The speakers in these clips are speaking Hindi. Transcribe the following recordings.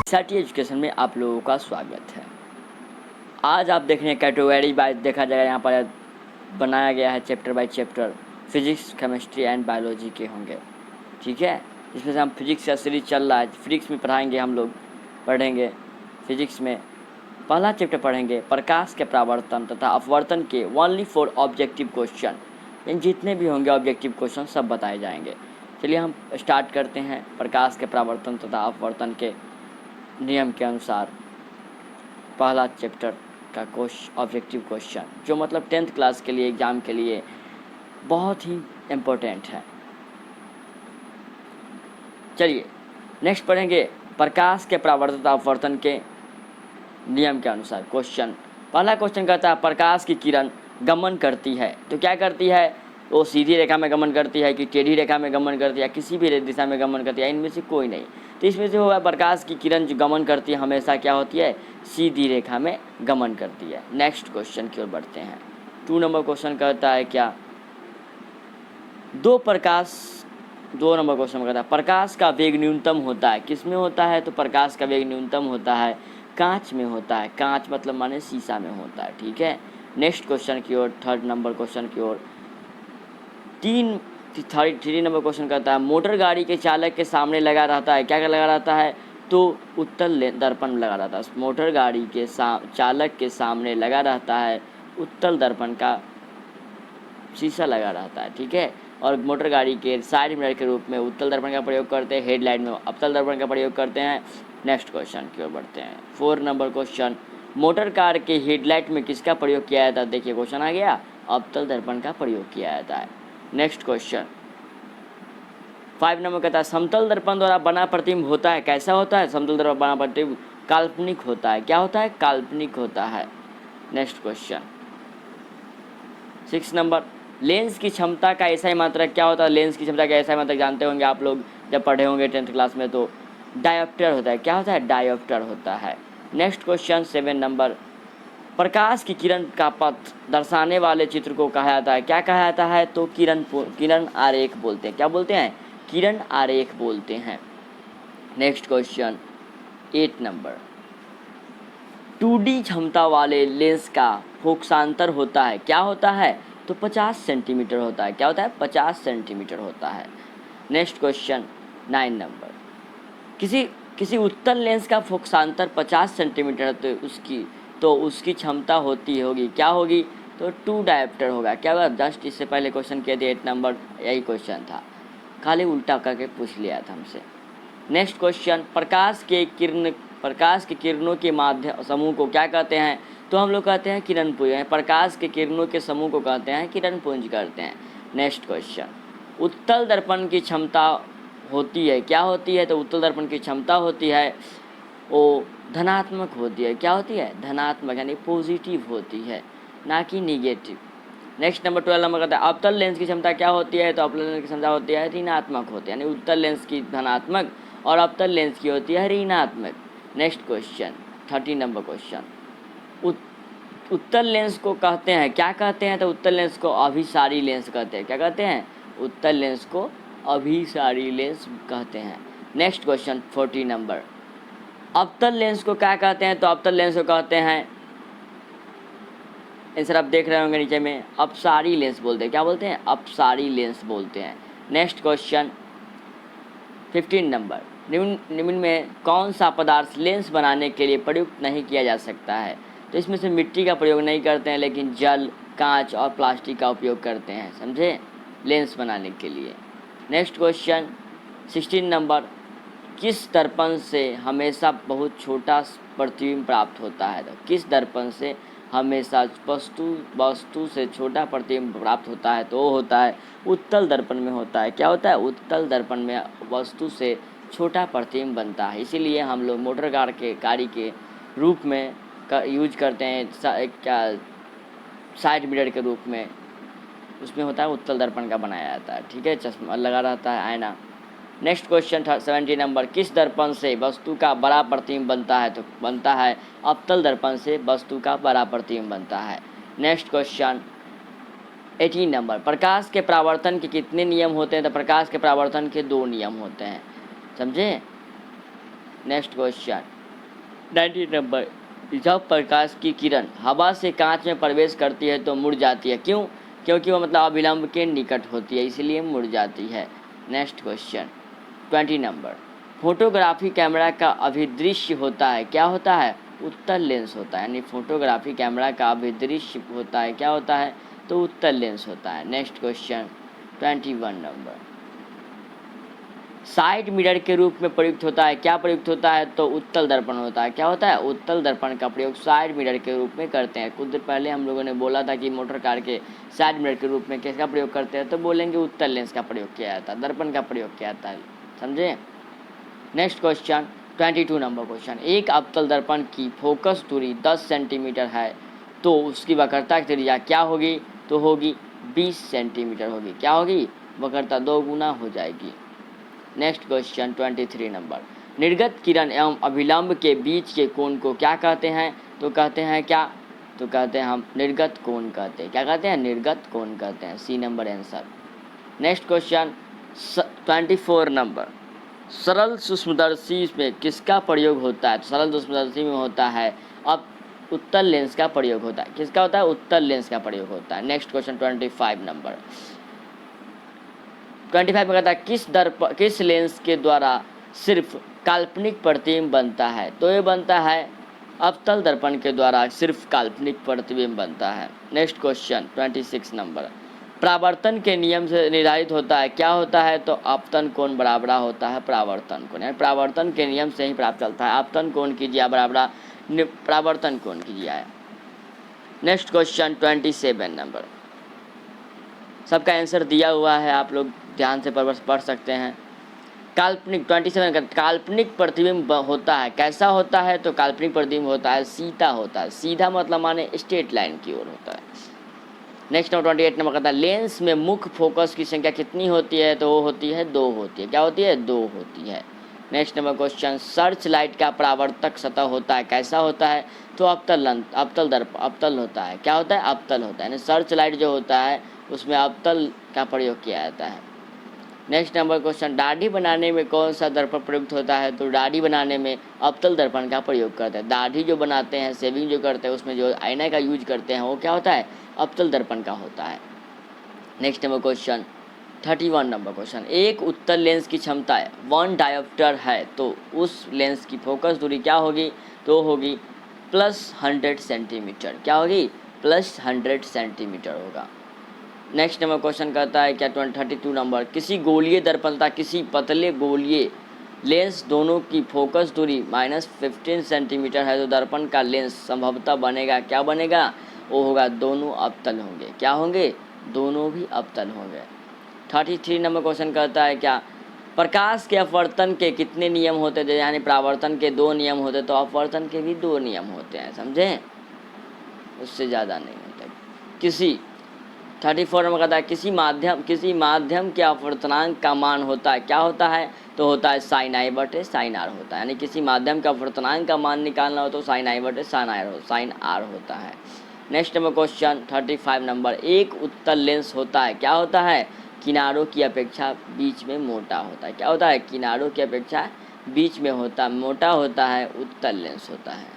एसआरटी एजुकेशन में आप लोगों का स्वागत है। आज आप देख रहे हैं कैटेगरी वाइज देखा जाएगा, यहाँ पर बनाया गया है chapter by chapter. Physics, chemistry and biology के होंगे, ठीक है। इसमें से हम फिजिक्स का सीरीज चल रहा है, फिजिक्स में पढ़ाएंगे, हम लोग पढ़ेंगे फिजिक्स में पहला चैप्टर पढ़ेंगे प्रकाश के परावर्तन तथा अपवर्तन के ओनली फॉर ऑब्जेक्टिव क्वेश्चन। इन जितने भी होंगे ऑब्जेक्टिव क्वेश्चन सब बताए जाएंगे। चलिए हम स्टार्ट करते हैं। प्रकाश के परावर्तन तथा अपवर्तन के नियम के अनुसार पहला चैप्टर का ऑब्जेक्टिव क्वेश्चन, जो मतलब 10th क्लास के लिए एग्ज़ाम के लिए बहुत ही इम्पोर्टेंट है। चलिए नेक्स्ट पढ़ेंगे प्रकाश के परावर्तन तथा अपवर्तन के नियम के अनुसार क्वेश्चन। पहला क्वेश्चन कहता है प्रकाश की किरण गमन करती है तो क्या करती है? वो सीधी रेखा में गमन करती है कि टेढ़ी रेखा में गमन करती है, किसी भी दिशा में गमन करती है, इनमें से कोई नहीं। तो इसमें से होगा प्रकाश की किरण जो गमन करती है हमेशा क्या होती है? सीधी रेखा में गमन करती है। नेक्स्ट क्वेश्चन की ओर बढ़ते हैं। 2 नंबर क्वेश्चन कहता है क्या? 2 नंबर क्वेश्चन कहता है प्रकाश का वेग न्यूनतम होता है, किस में होता है? तो प्रकाश का वेग न्यूनतम होता है कांच में होता है। कांच मतलब माने शीशा में होता है, ठीक है। नेक्स्ट क्वेश्चन की ओर, 3rd नंबर क्वेश्चन की ओर। 3 नंबर क्वेश्चन कहता है मोटर गाड़ी के चालक के सामने लगा रहता है, क्या लगा रहता है? तो उत्तल दर्पण लगा रहता है। मोटर गाड़ी के चालक के सामने लगा रहता है उत्तल दर्पण का शीशा लगा रहता है, ठीक है। और मोटर गाड़ी के साइड मिरर के रूप में उत्तल दर्पण का प्रयोग करते हैं, हेडलाइट में अवतल दर्पण का प्रयोग करते हैं। नेक्स्ट क्वेश्चन की ओर बढ़ते हैं। 4 नंबर क्वेश्चन मोटर कार के हेडलाइट में किसका प्रयोग किया जाता है? देखिए क्वेश्चन आ गया, अवतल दर्पण का प्रयोग किया जाता है। नेक्स्ट क्वेश्चन 5 नंबर कहता है समतल दर्पण द्वारा बना प्रतिबिंब होता है, कैसा होता है? समतल द्वारा बना प्रतिबिंब काल्पनिक होता है। क्या होता है? काल्पनिक होता है। नेक्स्ट क्वेश्चन 6 नंबर लेंस की क्षमता का ऐसा ही मात्रक क्या होता है? लेंस की क्षमता का ऐसा ही मात्रक जानते होंगे आप लोग, जब पढ़े होंगे 10th क्लास में, तो डायोप्टर होता है। क्या होता है? डायोप्टर होता है। नेक्स्ट क्वेश्चन 7 नंबर प्रकाश की किरण का पथ दर्शाने वाले चित्र को कहा जाता है, क्या कहा जाता है? तो किरण आरेख बोलते हैं। क्या बोलते हैं? किरण आरेख बोलते हैं। नेक्स्ट क्वेश्चन 8 नंबर 2D क्षमता वाले लेंस का फोकसांतर होता है, क्या होता है? तो 50 सेंटीमीटर होता है। क्या होता है? 50 सेंटीमीटर होता है। नेक्स्ट क्वेश्चन 9 नंबर किसी उत्तल लेंस का फोकसांतर 50 सेंटीमीटर तो उसकी क्षमता होगी क्या होगी? तो 2 डायोप्टर होगा। क्या होगा? जस्ट इससे पहले क्वेश्चन किए थे 8 नंबर, यही क्वेश्चन था, खाली उल्टा करके पूछ लिया था हमसे। नेक्स्ट क्वेश्चन प्रकाश के किरणों के माध्यम समूह को क्या कहते हैं? तो हम लोग कहते हैं किरण पुंज। प्रकाश के किरणों के समूह को कहते हैं किरण पुंज करते हैं। नेक्स्ट क्वेश्चन उत्तल दर्पण की क्षमता होती है, क्या होती है? तो उत्तल दर्पण की क्षमता होती है वो धनात्मक होती है। क्या होती है? धनात्मक, यानी पॉजिटिव होती है, ना कि निगेटिव। नेक्स्ट नंबर 12 नंबर कहता है अवतल लेंस की क्षमता क्या होती है? तो अवतल लेंस की क्षमता होती है ऋणात्मक होती है, यानी उत्तल लेंस की धनात्मक और अवतल लेंस की होती है ऋणात्मक। नेक्स्ट क्वेश्चन 13 नंबर क्वेश्चन उत्तल लेंस को कहते हैं, क्या कहते हैं? तो उत्तल लेंस को अभिसारी लेंस कहते हैं। क्या कहते हैं? उत्तल लेंस को अभिसारी लेंस कहते हैं। नेक्स्ट क्वेश्चन 14 नंबर अवतल लेंस को क्या कहते हैं? तो अवतल लेंस को कहते हैं, आंसर आप देख रहे होंगे नीचे में, अपसारी लेंस बोलते हैं। क्या बोलते हैं? अपसारी लेंस बोलते हैं। नेक्स्ट क्वेश्चन 15 नंबर निम्न में कौन सा पदार्थ लेंस बनाने के लिए प्रयुक्त नहीं किया जा सकता है? तो इसमें से मिट्टी का प्रयोग नहीं करते हैं, लेकिन जल, कांच और प्लास्टिक का उपयोग करते हैं, समझे, लेंस बनाने के लिए। नेक्स्ट क्वेश्चन 16 नंबर किस दर्पण से हमेशा बहुत छोटा प्रतिबिंब प्राप्त होता है? तो किस दर्पण से हमेशा वस्तु से छोटा प्रतिबिंब प्राप्त होता है? तो वो होता है उत्तल दर्पण में होता है। क्या होता है? उत्तल दर्पण में वस्तु से छोटा प्रतिबिंब बनता है, इसीलिए हम लोग मोटर गाड़ी के रूप में यूज करते हैं, क्या साइड मिरर के रूप में, उसमें होता है उत्तल दर्पण का बनाया जाता है, ठीक है, चश्मा लगा रहता है, आईना। नेक्स्ट क्वेश्चन 70 नंबर किस दर्पण से वस्तु का बड़ा प्रतिबिंब बनता है? तो बनता है अवतल दर्पण से वस्तु का बड़ा प्रतिबिंब बनता है। नेक्स्ट क्वेश्चन 18 नंबर प्रकाश के परावर्तन के कितने नियम होते हैं? तो प्रकाश के परावर्तन के 2 नियम होते हैं, समझे। नेक्स्ट क्वेश्चन 90 नंबर, जब प्रकाश की किरण हवा से कांच में प्रवेश करती है तो मुड़ जाती है, क्यों? क्योंकि वो मतलब अभिलंब के निकट होती है, इसलिए मुड़ जाती है। Next question 20 number, photography camera का अभिदृश्य होता है, क्या होता है? उत्तल लेंस होता है, यानी फोटोग्राफी कैमरा का अभिदृश्य होता है, क्या होता है? तो उत्तल लेंस होता है। Next question 21 number, side mirror के रूप में प्रयुक्त होता है, क्या प्रयुक्त होता है? तो उत्तल दर्पण होता है, क्या होता है? उत्तल दर्पण का प्रयोग साइड मिरर के रूप में करते हैं। कुछ देर पहले हम लोगों ने बोला था कि मोटर कार के साइड मिरर के रूप में किसका प्रयोग करते हैं, तो बोलेंगे उत्तल लेंस का प्रयोग किया जाता है, दर्पण का प्रयोग किया जाता है, समझे? नेक्स्ट क्वेश्चन 22 नंबर क्वेश्चन, एक अवतल दर्पण की फोकस दूरी 10 सेंटीमीटर है तो उसकी वक्रता की त्रिज्या क्या होगी? तो होगी 20 सेंटीमीटर होगी, क्या होगी? वक्रता 2 गुना हो जाएगी। नेक्स्ट क्वेश्चन 23 नंबर, निर्गत किरण एवं अभिलंब के बीच के कोण को क्या कहते हैं? तो कहते हैं क्या? तो कहते हैं हम निर्गत कोण कहते हैं, क्या कहते हैं? निर्गत कोण कहते हैं, C number answer. Next question 24 number, सरल सूक्ष्मदर्शी में किसका प्रयोग होता है? तो सरल सूक्ष्मदर्शी में होता है अब उत्तल लेंस का प्रयोग होता है, किसका होता है? उत्तल लेंस का प्रयोग होता है। नेक्स्ट क्वेश्चन 25 नंबर, 25 में कहता है किस लेंस के द्वारा सिर्फ काल्पनिक प्रतिबिंब बनता है? तो ये बनता है अवतल दर्पण के द्वारा सिर्फ काल्पनिक प्रतिबिंब बनता है। नेक्स्ट क्वेश्चन 26 नंबर, परावर्तन के नियम से निर्धारित होता है, क्या होता है? तो आपतन कोण बराबरा होता है परावर्तन कोण, यानी परावर्तन के नियम से ही प्राप्त चलता है, आपतन कोण कीजिए बराबरा परावर्तन कोण कीजिए। नेक्स्ट क्वेश्चन 27 नंबर, सबका आंसर दिया हुआ है, आप लोग ध्यान से पढ़ सकते हैं। काल्पनिक 27 का काल्पनिक प्रतिबिंब होता है, कैसा होता है? तो काल्पनिक प्रतिबिंब होता है सीधा होता है, सीधा मतलब माने स्ट्रेट लाइन की ओर होता है। नेक्स्ट नंबर 28 नंबर कहता है लेंस में मुख्य फोकस की संख्या कितनी होती है? तो वो होती है 2 होती है, क्या होती है? 2 होती है। Next number question, search light का परावर्तक सतह होता है, कैसा होता है? तो अवतल होता है, क्या होता है? अवतल होता है, यानी सर्च लाइट जो होता है उसमें अवतल का प्रयोग किया जाता है। नेक्स्ट नंबर क्वेश्चन, दाढ़ी बनाने में कौन सा दर्पण प्रयुक्त होता है? तो दाढ़ी बनाने में अवतल दर्पण का प्रयोग करते हैं, दाढ़ी जो बनाते हैं, शेविंग जो करते हैं, उसमें जो आईना का यूज करते हैं वो क्या होता है? अवतल दर्पण का होता है। Next number question 31 number question, एक उत्तल लेंस की क्षमता 1 डायोप्टर है तो उस लेंस की फोकस दूरी क्या होगी? तो होगी +100 सेंटीमीटर, क्या होगी? +100 सेंटीमीटर होगा। नेक्स्ट नंबर क्वेश्चन कहता है क्या 32 नंबर, किसी गोलीय दर्पण तथा किसी पतले गोलीय लेंस दोनों की फोकस दूरी -15 सेंटीमीटर है तो दर्पण का लेंस संभवतः बनेगा, क्या बनेगा? वो होगा दोनों अवतल होंगे, क्या होंगे? दोनों भी अवतल होंगे। 33 नंबर क्वेश्चन कहता है क्या प्रकाश के अपवर्तन के कितने नियम होते थे? यानी परावर्तन के 2 नियम होते तो अपवर्तन के भी 2 नियम होते हैं, समझे? उससे ज़्यादा नहीं होता। किसी 34 नंबर कहता है किसी माध्यम के अपवर्तनांक का मान होता है, क्या होता है? तो होता है sin i बटे sin r होता है, यानी किसी माध्यम का अपवर्तनांक का मान निकालना हो तो sin i बटे sin r होता है। नेक्स्ट नंबर क्वेश्चन 35 नंबर, एक उत्तल लेंस होता है, क्या होता है? किनारों की अपेक्षा बीच में मोटा होता है, क्या होता है? किनारों की अपेक्षा बीच में मोटा होता है, उत्तल लेंस होता है।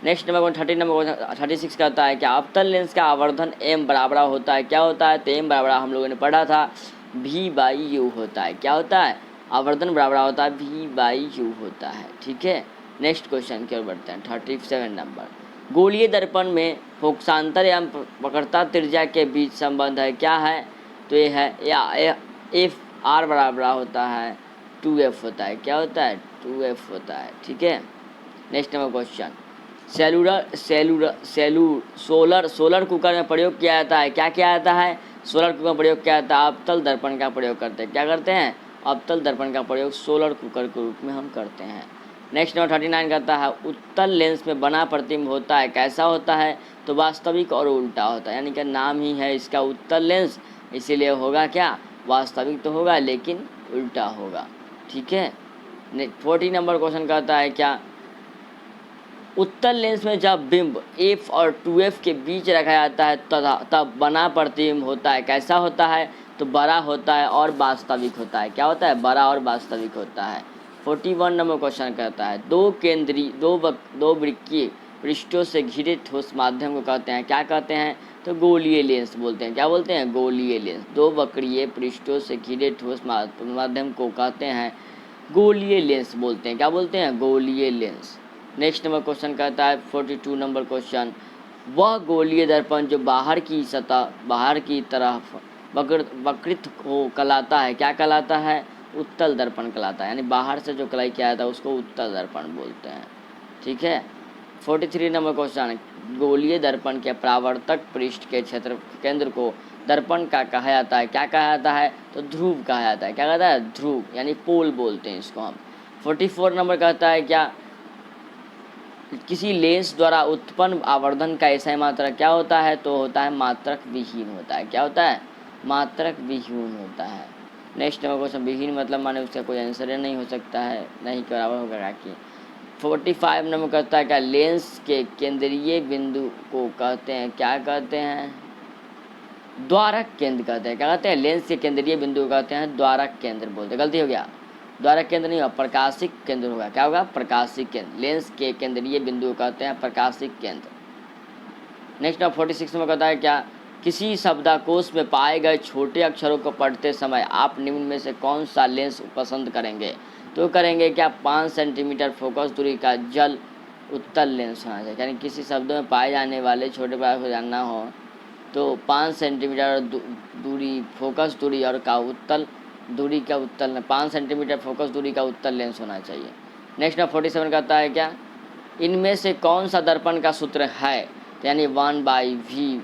नेक्स्ट नंबर 30 नंबर 36 कहता है क्या अवतल लेंस का आवर्धन m बराबर होता है, क्या होता है? तो m बराबर हम लोगों ने पढ़ा था v/u होता है, क्या होता है? आवर्धन बराबर होता है v/u होता है, ठीक है। नेक्स्ट क्वेश्चन की ओर बढ़ते हैं 37 नंबर, गोलीय दर्पण में फोकसांतर एवं वक्रता त्रिज्या के बीच संबंध है, क्या है? तो ये है या एफ आर बराबर होता है 2f होता है, क्या होता है? 2f होता है, ठीक है। Next number question, solar cooker में प्रयोग किया जाता है, क्या किया जाता है? सोलर कुकर में प्रयोग किया जाता है, अवतल दर्पण का प्रयोग करते हैं, क्या करते हैं? अवतल दर्पण का प्रयोग सोलर कुकर के रूप में हम करते हैं। नेक्स्ट नंबर 39 कहता है उत्तल लेंस में बना प्रतिबिंब होता है, कैसा होता है? तो वास्तविक और उल्टा होता है, यानी कि नाम ही है इसका उत्तल लेंस, इसीलिए होगा क्या? वास्तविक तो होगा लेकिन उल्टा होगा, ठीक है। 40 नंबर क्वेश्चन कहता है क्या उत्तल लेंस में जब बिंब f और 2f के बीच रखा जाता है तब बना प्रतिबिंब होता है, कैसा होता है? तो बड़ा होता है और वास्तविक होता है, क्या होता है? बड़ा और वास्तविक होता है। 41 नंबर क्वेश्चन कहता है दो वृत्तीय पृष्ठों से घिरे ठोस माध्यम को कहते हैं, क्या कहते हैं? तो गोलीय लेंस बोलते हैं। क्या बोलते हैं? गोलीय लेंस। दो वक्रीय पृष्ठों से घिरे ठोस माध्यम को कहते हैं गोलीय लेंस बोलते हैं। क्या बोलते हैं? गोलीय लेंस। नेक्स्ट नंबर क्वेश्चन कहता है 42 नंबर क्वेश्चन, वह गोलीय दर्पण जो बाहर की तरफ वक्रित को कहलाता है, क्या कहलाता है? उत्तल दर्पण कहलाता है। यानी बाहर से जो कलाई किया जाता है उसको उत्तल दर्पण बोलते हैं। ठीक है। 43 नंबर क्वेश्चन, गोलीय दर्पण के परावर्तक पृष्ठ के क्षेत्र केंद्र को दर्पण का कहा जाता है, क्या कहा जाता है? तो ध्रुव कहा जाता है। क्या कहता है? ध्रुव, यानी पोल बोलते हैं इसको हम। 44 नंबर कहता है क्या किसी लेंस द्वारा उत्पन्न आवर्धन का एसआई मात्रक क्या होता है? तो होता है मात्रक विहीन होता है। क्या होता है? मात्रक विहीन होता है। नेक्स्ट नंबर क्वेश्चन, विहीन मतलब माने उसका कोई आंसर नहीं हो सकता है, नहीं के बराबर होगा कि। 45 नंबर कहता है क्या लेंस के केंद्रीय बिंदु को कहते हैं, क्या कहते हैं? द्वारक केंद्र कहते हैं। क्या कहते हैं? लेंस के केंद्रीय बिंदु को कहते हैं द्वारक केंद्र बोलते हैं। गलती हो गया, द्वारक केंद्र नहीं होगा, प्रकाशिक केंद्र होगा। क्या होगा? प्रकाशिक केंद्र। लेंस के केंद्रीय बिंदु को कहते हैं प्रकाशिक केंद्र। नेक्स्ट नंबर 46 में कहता है क्या किसी शब्दकोश में पाए गए छोटे अक्षरों को पढ़ते समय आप निम्न में से कौन सा लेंस पसंद करेंगे? तो करेंगे क्या 5 सेंटीमीटर फोकस दूरी का जल उत्तल लेंस होना चाहिए। यानी किसी शब्दों में पाए जाने वाले छोटे प्रकार को जानना हो तो 5 सेंटीमीटर दूरी फोकस दूरी और का उत्तल दूरी का उत्तल 5 सेंटीमीटर फोकस दूरी का उत्तल लेंस होना चाहिए। नेक्स्ट नंबर 47 कहता है क्या इनमें से कौन सा दर्पण का सूत्र है? तो यानी 1/v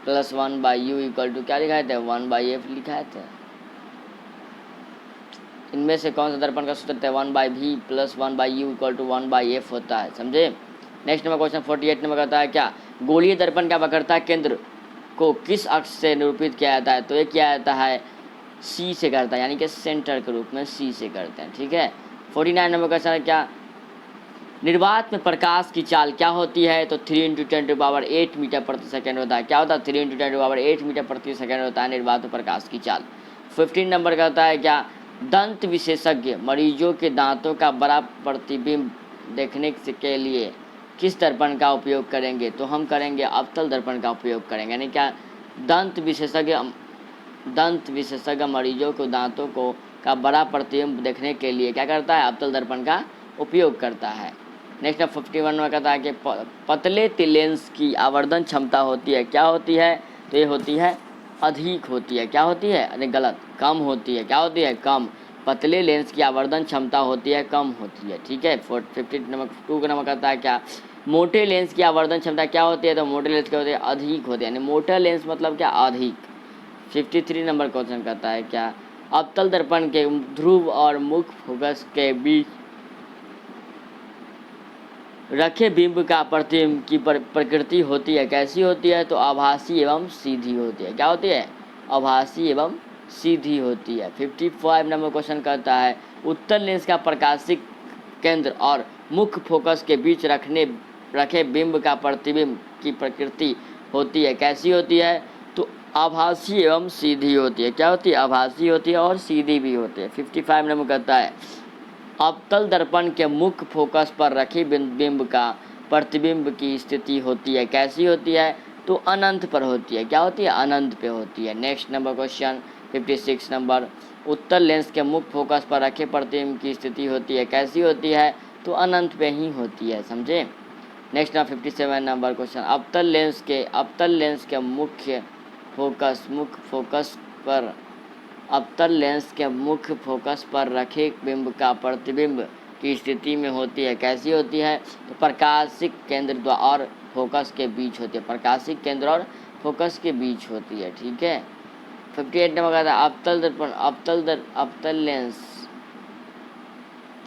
plus 1/u equal to क्या लिखा था? 1/f लिखा था। इनमें से कौन सा दर्पण का सूत्र है? 1/v plus 1/u equal to 1/f होता है। समझे? नेक्स्ट नंबर क्वेश्चन 48 नंबर कहता है क्या गोलीय दर्पण का वक्रता केंद्र को किस अक्ष से निरूपित किया जाता है? तो ये किया जाता है सी से करता है, यानी कि सेंटर के रूप में सी से करते हैं। ठीक है। 49 नंबर क्वेश्चन है क्या निर्वात में प्रकाश की चाल क्या होती है? तो 3 × 10⁸ मीटर प्रति सेकेंड होता है। क्या होता है? 3 × 10⁸ मीटर प्रति सेकेंड होता है निर्वात में प्रकाश की चाल। 15 नंबर कहता है क्या दंत विशेषज्ञ मरीजों के दांतों का बड़ा प्रतिबिंब देखने के लिए किस दर्पण का उपयोग करेंगे? तो हम करेंगे अवतल दर्पण का उपयोग करेंगे। यानी क्या दंत विशेषज्ञ मरीजों को दांतों को का बड़ा प्रतिबिंब देखने के लिए क्या करता है? अवतल दर्पण का उपयोग करता है। नेक्स्ट 51 में कहता है कि पतले लेंस की आवर्धन क्षमता होती है, क्या होती है? तो ये होती है अधिक होती है। क्या होती है? अरे गलत, कम होती है। क्या होती है? कम। पतले लेंस की आवर्धन क्षमता होती है कम होती है। ठीक है। 52 का नंबर कहता है क्या मोटे लेंस की आवर्धन क्षमता क्या होती है? तो मोटे लेंस क्या होती है? अधिक होती है। यानी मोटा लेंस मतलब क्या? अधिक। 53 नंबर क्वेश्चन कहता है क्या अवतल दर्पण के ध्रुव और मुख्य फोकस के बीच रखे बिंब का प्रतिबिंब की प्रकृति होती है, कैसी होती है? तो आभासी एवं सीधी होती है। क्या होती है? आभासी एवं सीधी होती है। 55 नंबर क्वेश्चन कहता है उत्तल लेंस का प्रकाशिक केंद्र और मुख्य फोकस के बीच रखे बिंब का प्रतिबिंब की प्रकृति होती है, कैसी होती है? तो आभासी एवं सीधी होती है। क्या होती है? आभासी होती है और सीधी भी होती है। 55 नंबर कहता है अवतल दर्पण के मुख्य फोकस पर रखे बिंब का प्रतिबिंब की स्थिति होती है, कैसी होती है? तो अनंत पर होती है। क्या होती है? अनंत पे होती है। नेक्स्ट नंबर क्वेश्चन 56 नंबर उत्तल लेंस के मुख्य फोकस पर रखे प्रतिबिंब की स्थिति होती है, कैसी होती है? तो अनंत पे ही होती है। समझे? नेक्स्ट नंबर 57 नंबर क्वेश्चन अवतल लेंस के मुख्य फोकस पर रखे बिंब का प्रतिबिंब की स्थिति में होती है, कैसी होती है? तो प्रकाशिक केंद्र और फोकस के बीच होती है। प्रकाशिक केंद्र और फोकस के बीच होती है। ठीक है। 58 नंबर का अवतल दर्पण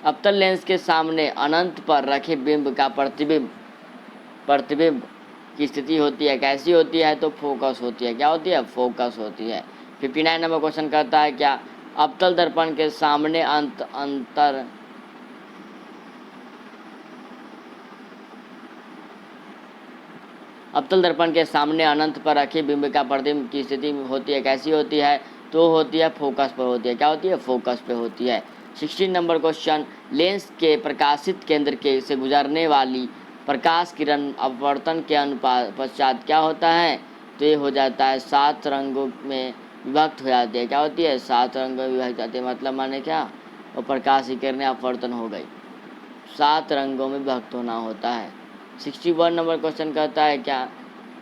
अवतल लेंस के सामने अनंत पर रखे बिंब का प्रतिबिंब की स्थिति होती है, कैसी होती है? तो फोकस होती है। क्या होती है? फोकस होती है। 59 नंबर क्वेश्चन कहता है क्या अवतल दर्पण के सामने अवतल दर्पण के सामने अनंत पर रखे बिंब का प्रतिबिंब की स्थिति होती है, कैसी होती है? तो होती है फोकस पर होती है। क्या होती है? फोकस पे होती है। 16 नंबर क्वेश्चन, लेंस के प्रकाशित केंद्र के से गुजरने वाली प्रकाश किरण अपवर्तन के अनुपात पश्चात क्या होता है? तो ये हो जाता है 7 रंगों में विभक्त हो जाती है। क्या होती है? 7 रंगों में विभक्त जाती है। मतलब माने क्या? वो प्रकाश की किरणें अपवर्तन हो गई, 7 रंगों में विभक्त होना होता है। 61 नंबर क्वेश्चन कहता है क्या?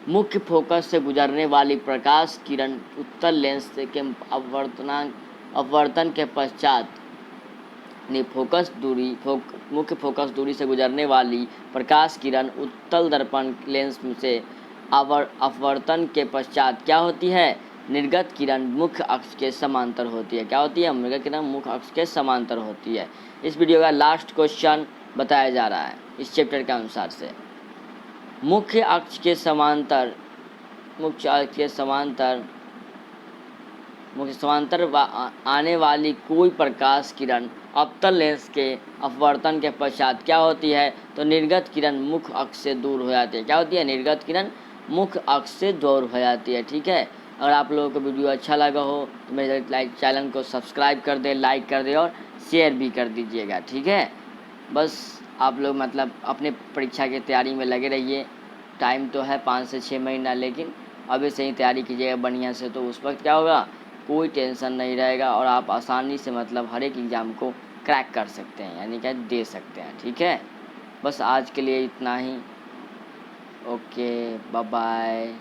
मुख्य फोकस से गुजरने वाली प्रकाश किरण उत्तल लेंस के अपवर्तन के पश्चात मुख्य फोकस दूरी से गुजरने वाली प्रकाश किरण उत्तल दर्पण लेंस से अपवर्तन के पश्चात क्या होती है? निर्गत किरण मुख्य अक्ष के समांतर होती है। क्या होती है? निर्गत किरण मुख्य अक्ष के समांतर होती है। इस वीडियो का लास्ट क्वेश्चन बताया जा रहा है इस चैप्टर के अनुसार से। मुख्य अक्ष के समांतर आने वाली कोई प्रकाश किरण अवतल लेंस के अपवर्तन के पश्चात क्या होती है? तो निर्गत किरण मुख्य अक्ष से दूर हो जाती है। क्या होती है? निर्गत किरण मुख्य अक्ष से दूर हो जाती है। ठीक है, अगर आप लोगों को वीडियो अच्छा लगा हो तो मेरे चैनल को सब्सक्राइब कर दें, लाइक कर दें और शेयर भी कर दीजिएगा। ठीक है, बस आप लोग मतलब अपने परीक्षा की तैयारी में लगे रहिए। टाइम तो है 5 से 6 महीना, लेकिन अभी से ही तैयारी कीजिएगा बढ़िया से, तो उस वक्त क्या होगा? कोई टेंशन नहीं रहेगा और आप आसानी से मतलब हर एक एग्ज़ाम को क्रैक कर सकते हैं, यानी क्या दे सकते हैं। ठीक है, बस आज के लिए इतना ही। Okay, bye bye.